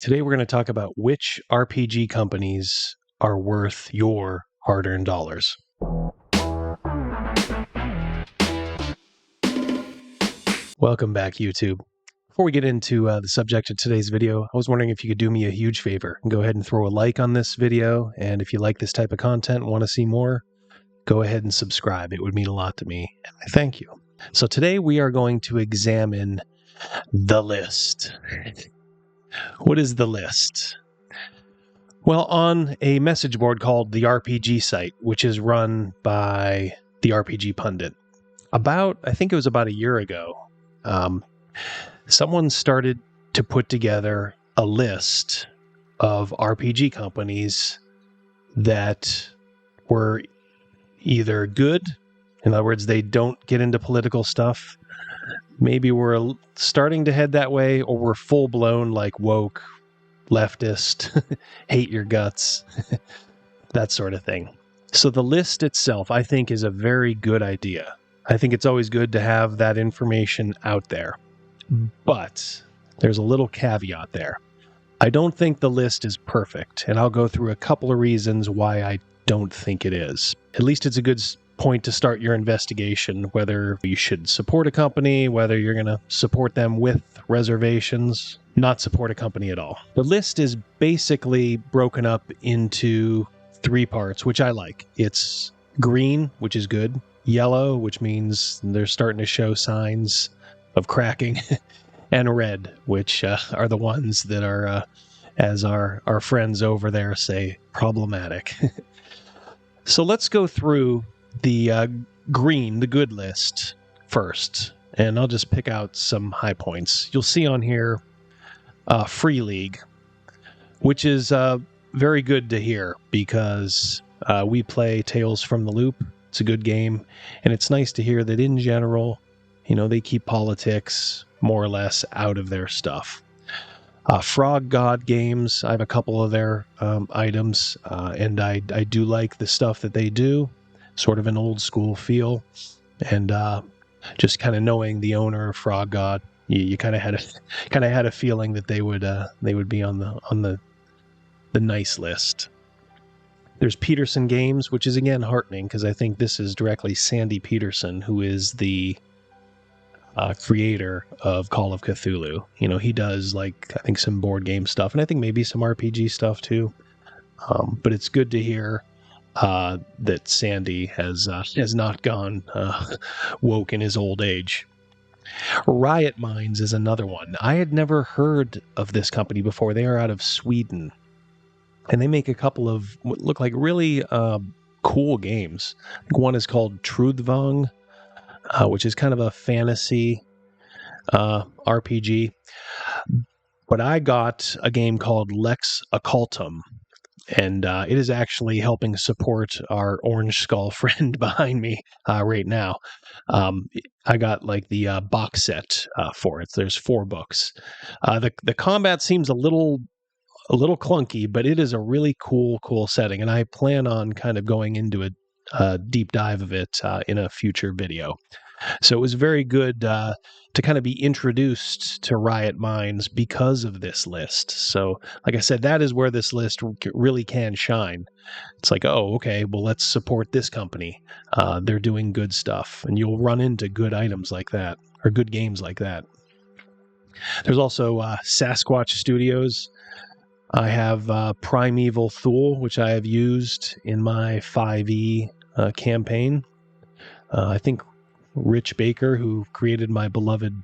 Today we're going to talk about which RPG companies are worth your hard-earned dollars. Welcome back, YouTube. Before we get into the subject of today's video, I was wondering if you could do me a huge favor and go ahead and throw a like on this video. And if you like this type of content and want to see more, go ahead and subscribe. It would mean a lot to me, and I thank you. So today we are going to examine the list. What is the list? Well, on a message board called the RPG site, which is run by the RPG Pundit, I think it was about a year ago, someone started to put together a list of RPG companies that were either good, in other words, they don't get into political stuff, maybe we're starting to head that way, or we're full-blown like woke, leftist, hate your guts, that sort of thing. So the list itself, I think, is a very good idea. I think it's always good to have that information out there. But there's a little caveat there. I don't think the list is perfect, and I'll go through a couple of reasons why I don't think it is. At least it's a good point to start your investigation, whether you should support a company, whether you're going to support them with reservations, not support a company at all. The list is basically broken up into three parts, which I like. It's green, which is good, yellow, which means they're starting to show signs of cracking, and red, which are the ones that are, as our friends over there say, problematic. So let's go through the green, the good list first, and I'll just pick out some high points. You'll see on here Free League, which is very good to hear because we play Tales from the Loop. It's a good game, and it's nice to hear that in general, they keep politics more or less out of their stuff. Frog God Games, I have a couple of their items, and I do like the stuff that they do, sort of an old school feel, and just kind of knowing the owner of Frog God, you kind of had a feeling that they would be on the nice list. There's Peterson Games, which is again heartening because I think this is directly Sandy Peterson, who is the creator of Call of Cthulhu. He does I think some board game stuff, and I think maybe some RPG stuff too. But it's good to hear that Sandy has not gone woke in his old age. Riot Minds is another one. I had never heard of this company before. They are out of Sweden, and they make a couple of what look like really cool games. I think one is called Trudvang, which is kind of a fantasy RPG. But I got a game called Lex Occultum, and it is actually helping support our Orange Skull friend behind me right now. I got the box set for it. There's 4 books. The combat seems a little clunky, but it is a really cool setting, and I plan on kind of going into a deep dive of it in a future video. So it was very good to kind of be introduced to Riot Minds because of this list. So, like I said, that is where this list really can shine. It's like, oh, okay, well, let's support this company. They're doing good stuff, and you'll run into good items like that, or good games like that. There's also Sasquatch Studios. I have Primeval Thule, which I have used in my 5e campaign. I think Rich Baker, who created my beloved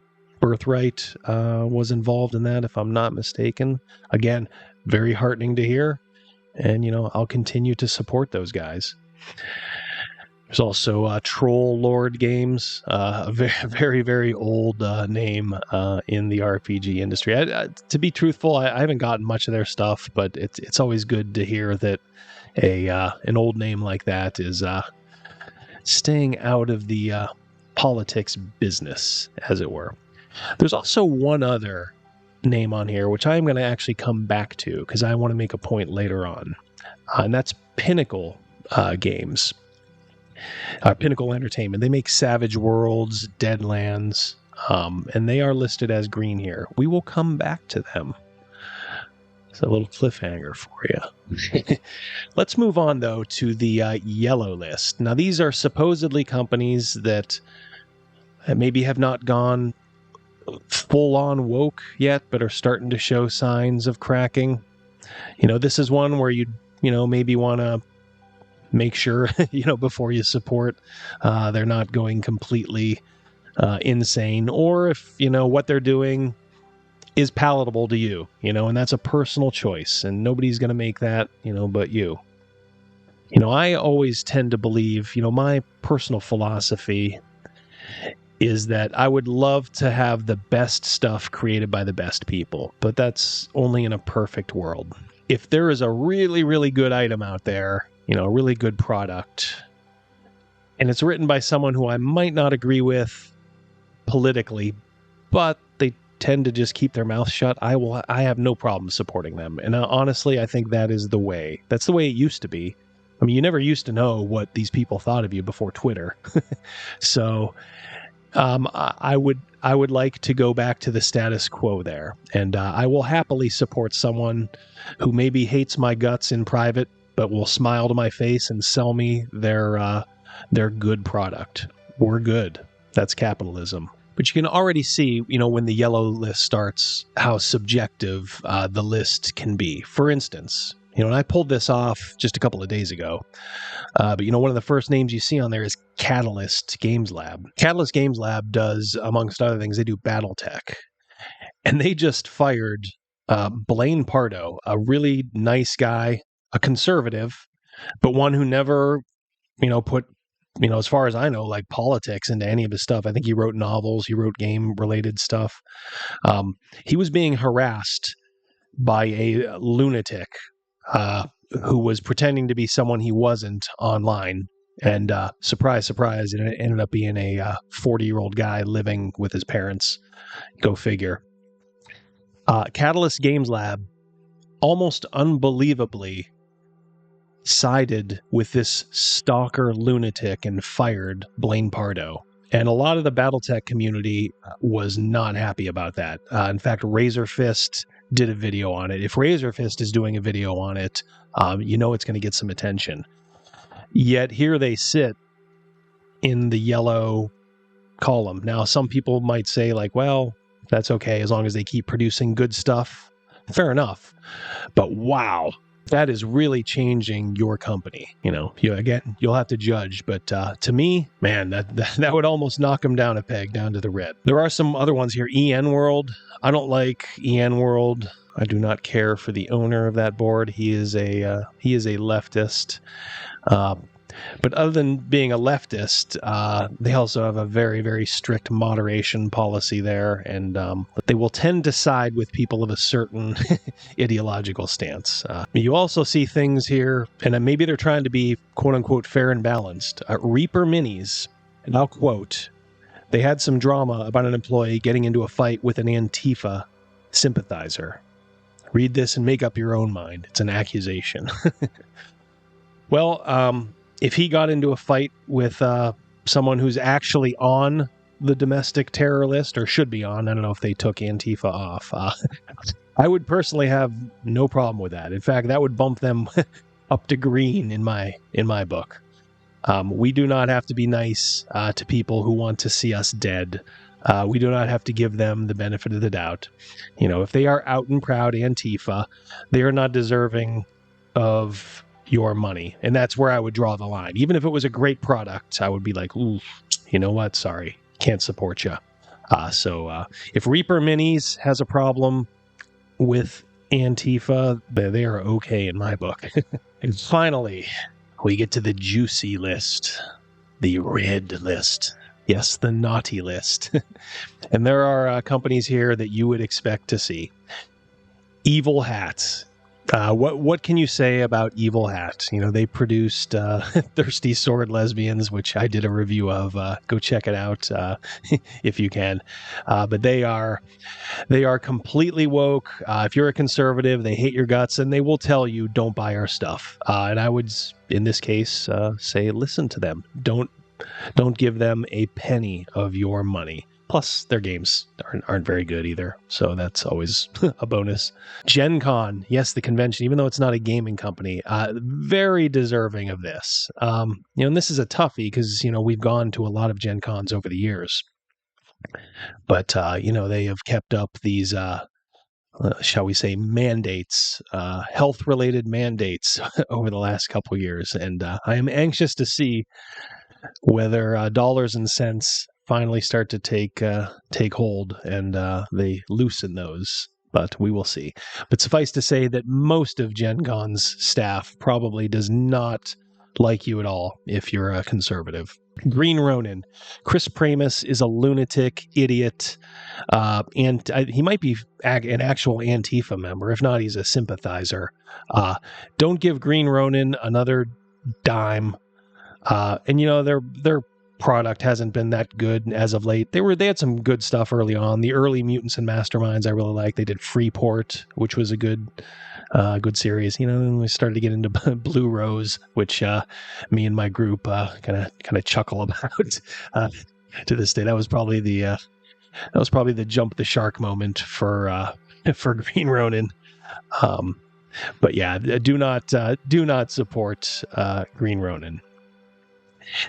Birthright, was involved in that, if I'm not mistaken. Again, very heartening to hear, and I'll continue to support those guys. There's also Troll Lord Games, a very, very old name in the RPG industry. To be truthful, I haven't gotten much of their stuff, but it's always good to hear that an old name like that is staying out of the politics business, as it were. There's also one other name on here, which I'm going to actually come back to because I want to make a point later on, and that's Pinnacle Games. Pinnacle Entertainment. They make Savage Worlds, Deadlands, and they are listed as green here. We will come back to them. It's a little cliffhanger for you. Let's move on, though, to the yellow list. Now, these are supposedly companies that maybe have not gone full-on woke yet, but are starting to show signs of cracking. This is one where you maybe want to make sure, before you support, they're not going completely insane, or if, what they're doing is palatable to you, and that's a personal choice, and nobody's going to make that, but you. I always tend to believe, my personal philosophy is that I would love to have the best stuff created by the best people, but that's only in a perfect world. If there is a really, really good item out there, a really good product, and it's written by someone who I might not agree with politically, but they tend to just keep their mouth shut, I have no problem supporting them. And honestly, I think that is the way. That's the way it used to be. I mean, you never used to know what these people thought of you before Twitter. So I would like to go back to the status quo there, and I will happily support someone who maybe hates my guts in private, but will smile to my face and sell me their good product. We're good. That's capitalism. But you can already see, when the yellow list starts, how subjective the list can be. For instance, and I pulled this off just a couple of days ago. But one of the first names you see on there is Catalyst Games Lab. Catalyst Games Lab does, amongst other things, they do BattleTech. And they just fired Blaine Pardo, a really nice guy, a conservative, but one who never, put, as far as I know, like politics into any of his stuff. I think he wrote novels, he wrote game-related stuff. He was being harassed by a lunatic who was pretending to be someone he wasn't online. And surprise, surprise, it ended up being a 40-year-old guy living with his parents. Go figure. Catalyst Games Lab, almost unbelievably, sided with this stalker lunatic and fired Blaine Pardo. And a lot of the BattleTech community was not happy about that. In fact, Razor Fist did a video on it. If Razor Fist is doing a video on it, it's going to get some attention. Yet here they sit in the yellow column. Now, some people might say, like, well, that's okay as long as they keep producing good stuff. Fair enough. But wow, that is really changing your company. You'll have to judge. But to me, man, that would almost knock them down a peg, down to the red. There are some other ones here. EN World. I don't like EN World. I do not care for the owner of that board. He is a leftist. But other than being a leftist, they also have a very, very strict moderation policy there, and they will tend to side with people of a certain ideological stance. You also see things here, and maybe they're trying to be quote-unquote fair and balanced. Reaper Minis, and I'll quote, they had some drama about an employee getting into a fight with an Antifa sympathizer. Read this and make up your own mind. It's an accusation. Well, if he got into a fight with someone who's actually on the domestic terror list, or should be on, I don't know if they took Antifa off, I would personally have no problem with that. In fact, that would bump them up to green in my book. We do not have to be nice to people who want to see us dead. We do not have to give them the benefit of the doubt. If they are out and proud Antifa, they are not deserving of your money. And that's where I would draw the line. Even if it was a great product, I would be like, ooh, you know what? Sorry, can't support you. So if Reaper Minis has a problem with Antifa, they are okay in my book. And finally, we get to the juicy list, the red list. Yes, the naughty list. And there are companies here that you would expect to see. Evil Hat. What can you say about Evil Hat? They produced Thirsty Sword Lesbians, which I did a review of. Go check it out if you can. But they are completely woke. If you're a conservative, they hate your guts, and they will tell you, don't buy our stuff. And I would, in this case, say listen to them. Don't give them a penny of your money. Plus, their games aren't very good either, so that's always a bonus. Gen Con, yes, the convention, even though it's not a gaming company, very deserving of this. And this is a toughie because, we've gone to a lot of Gen Cons over the years. But, they have kept up these, shall we say, mandates, health-related mandates over the last couple years. And I am anxious to see whether dollars and cents finally start to take hold and they loosen those. But we will see. But suffice to say that most of Gen Con's staff probably does not like you at all if you're a conservative. Green Ronin. Chris Pramas is a lunatic idiot, and he might be an actual Antifa member. If not, he's a sympathizer. Don't give Green Ronin another dime. And their product hasn't been that good as of late. They had some good stuff early on. The early Mutants and Masterminds I really liked. They did Freeport, which was a good series. Then we started to get into Blue Rose, which me and my group kind of chuckle about to this day. That was probably the jump the shark moment for Green Ronin. But yeah, do not support Green Ronin.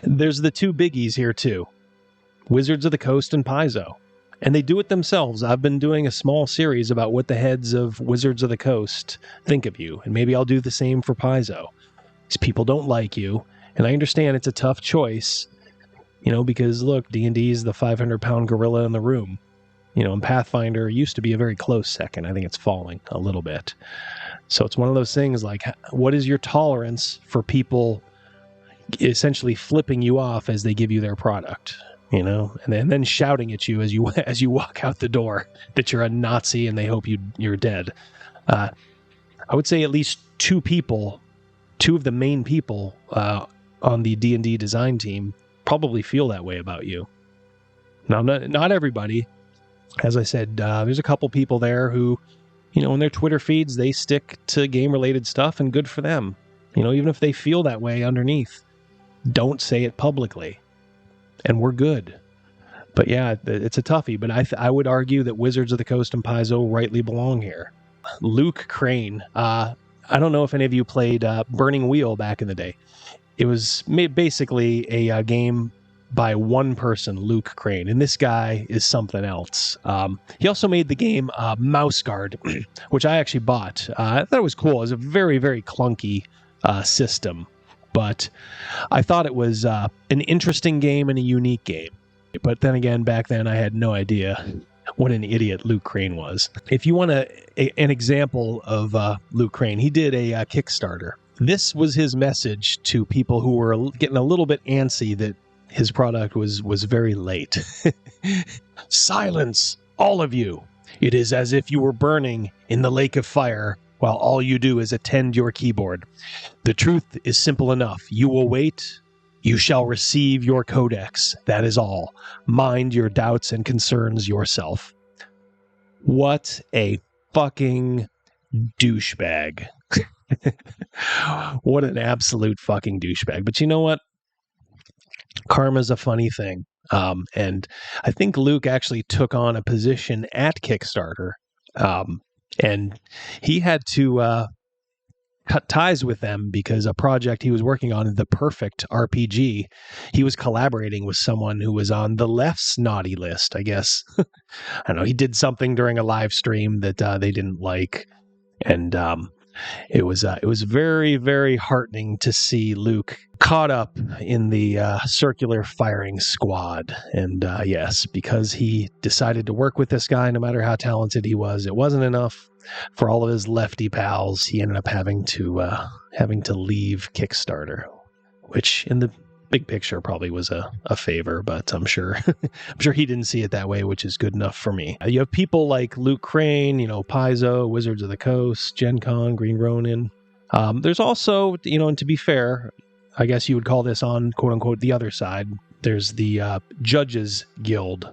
There's the two biggies here too, Wizards of the Coast and Paizo. And they do it themselves. I've been doing a small series about what the heads of Wizards of the Coast think of you, and maybe I'll do the same for Paizo. These people don't like you, and I understand it's a tough choice, because look, D&D is the 500-pound gorilla in the room. And Pathfinder used to be a very close second. I think it's falling a little bit. So it's one of those things like, what is your tolerance for people essentially flipping you off as they give you their product, and then shouting at you as you walk out the door that you're a Nazi and they hope you're dead. I would say at least two of the main people on the D&D design team probably feel that way about you. Now, not everybody. As I said, there's a couple people there who, in their Twitter feeds, they stick to game-related stuff, and good for them. Even if they feel that way underneath, don't say it publicly, and we're good. But yeah, it's a toughie, but I would argue that Wizards of the Coast and Paizo rightly belong here. Luke Crane. I don't know if any of you played Burning Wheel back in the day. It was basically a game by one person, Luke Crane, and this guy is something else. He also made the game Mouse Guard, which I actually bought. I thought it was cool. It was a very, very clunky system, but I thought it was an interesting game and a unique game. But then again, back then I had no idea what an idiot Luke Crane was. If you want an example of Luke Crane, he did a Kickstarter. This was his message to people who were getting a little bit antsy that his product was very late. Silence, all of you. It is as if you were burning in the lake of fire while all you do is attend your keyboard. The truth is simple enough. You will wait. You shall receive your codex. That is all. Mind your doubts and concerns yourself. What a fucking douchebag. What an absolute fucking douchebag. But you know what? Karma's a funny thing. And I think Luke actually took on a position at Kickstarter. And he had to cut ties with them because a project he was working on, The Perfect RPG, he was collaborating with someone who was on the left's naughty list, I guess. I don't know. He did something during a live stream that they didn't like. And it was very, very heartening to see Luke caught up in the circular firing squad. And yes, because he decided to work with this guy, no matter how talented he was, it wasn't enough for all of his lefty pals. He ended up having to leave Kickstarter, which in the big picture probably was a favor, but I'm sure he didn't see it that way, which is good enough for me. You have people like Luke Crane, Paizo, Wizards of the Coast, Gen Con, Green Ronin. There's also, and to be fair, I guess you would call this on quote unquote the other side. There's the Judges Guild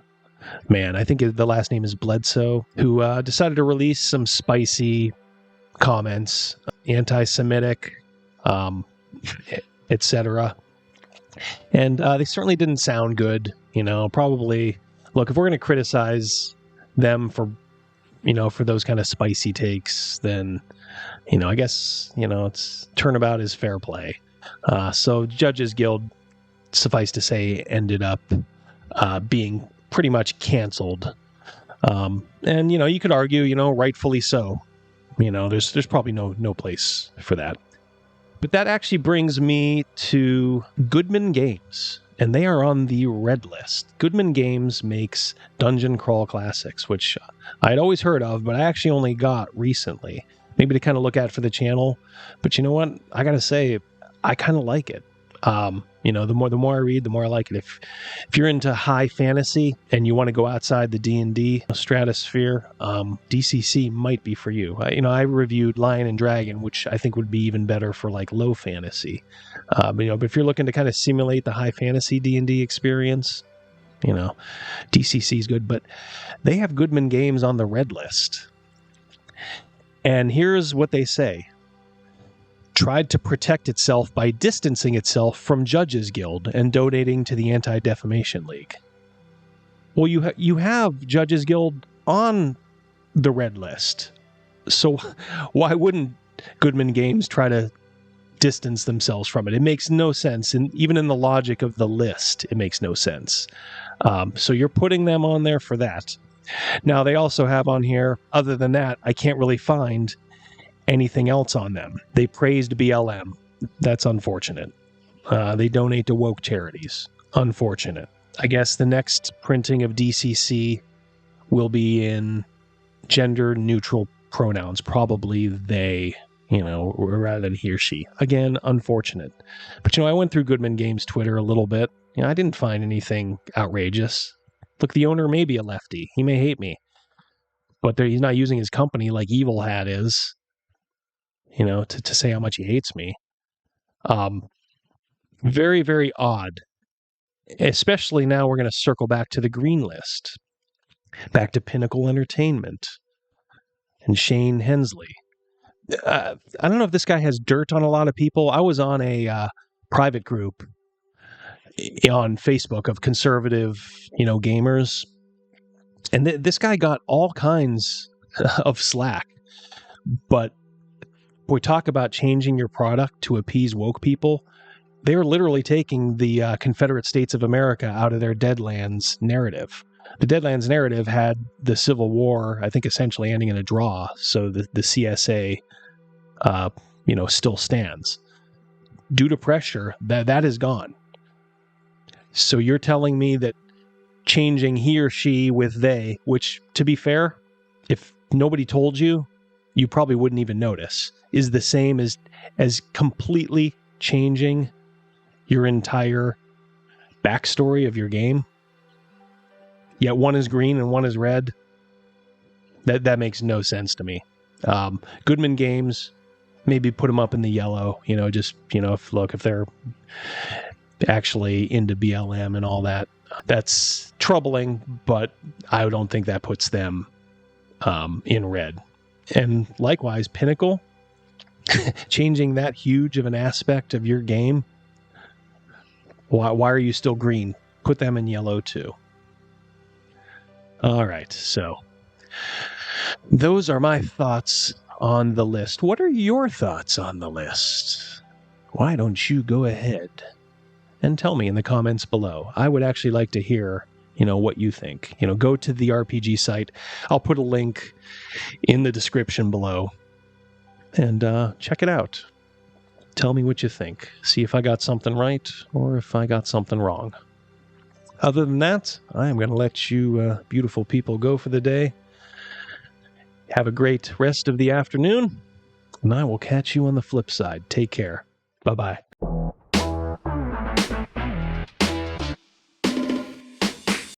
man. I think the last name is Bledsoe, who decided to release some spicy comments, anti-Semitic, etc. And they certainly didn't sound good, probably look, if we're going to criticize them for, for those kind of spicy takes, then, I guess, it's turnabout is fair play. So Judges Guild, suffice to say, ended up being pretty much canceled. And, you could argue, rightfully so. There's probably no place for that. But that actually brings me to Goodman Games, and they are on the red list. Goodman Games makes Dungeon Crawl Classics, which I'd always heard of, but I actually only got recently, maybe to kind of look at for the channel. But you know what? I gotta say, I kind of like it. The more I read, the more I like it. If you're into high fantasy and you want to go outside the D&D stratosphere, DCC might be for you. I reviewed Lion and Dragon, which I think would be even better for like low fantasy. But if you're looking to kind of simulate the high fantasy D&D experience, DCC is good. But they have Goodman Games on the red list. And here's what they say. Tried to protect itself by distancing itself from Judges Guild and donating to the Anti-Defamation League. Well, you have Judges Guild on the red list. So why wouldn't Goodman Games try to distance themselves from it? It makes no sense. And even in the logic of the list, it makes no sense. So you're putting them on there for that. Now, they also have on here, other than that, I can't really find anything else on them. They praised BLM. That's unfortunate. They donate to woke charities. Unfortunate. I guess the next printing of DCC will be in gender-neutral pronouns. Probably they, rather than he or she. Again, unfortunate. But, I went through Goodman Games Twitter a little bit. I didn't find anything outrageous. Look, the owner may be a lefty. He may hate me. But he's not using his company like Evil Hat is, to say how much he hates me. Very, very odd. Especially now we're going to circle back to the green list. Back to Pinnacle Entertainment and Shane Hensley. I don't know if this guy has dirt on a lot of people. I was on a private group on Facebook of conservative, gamers. And this guy got all kinds of slack. But we talk about changing your product to appease woke people. They're literally taking the Confederate States of America out of their Deadlands narrative. The Deadlands narrative had the Civil War, I think, essentially ending in a draw. So the CSA, still stands. Due to pressure, that is gone. So you're telling me that changing he or she with they, which, to be fair, if nobody told you, you probably wouldn't even notice, is the same as completely changing your entire backstory of your game. Yet one is green and one is red. That makes no sense to me. Goodman Games, maybe put them up in the yellow. If they're actually into BLM and all that, that's troubling. But I don't think that puts them in red. And likewise, Pinnacle, changing that huge of an aspect of your game. Why are you still green? Put them in yellow too. All right, so those are my thoughts on the list. What are your thoughts on the list? Why don't you go ahead and tell me in the comments below? I would actually like to hear, what you think. Go to the RPG site. I'll put a link in the description below and check it out. Tell me what you think. See if I got something right or if I got something wrong. Other than that, I am going to let you beautiful people go for the day. Have a great rest of the afternoon, and I will catch you on the flip side. Take care. Bye-bye.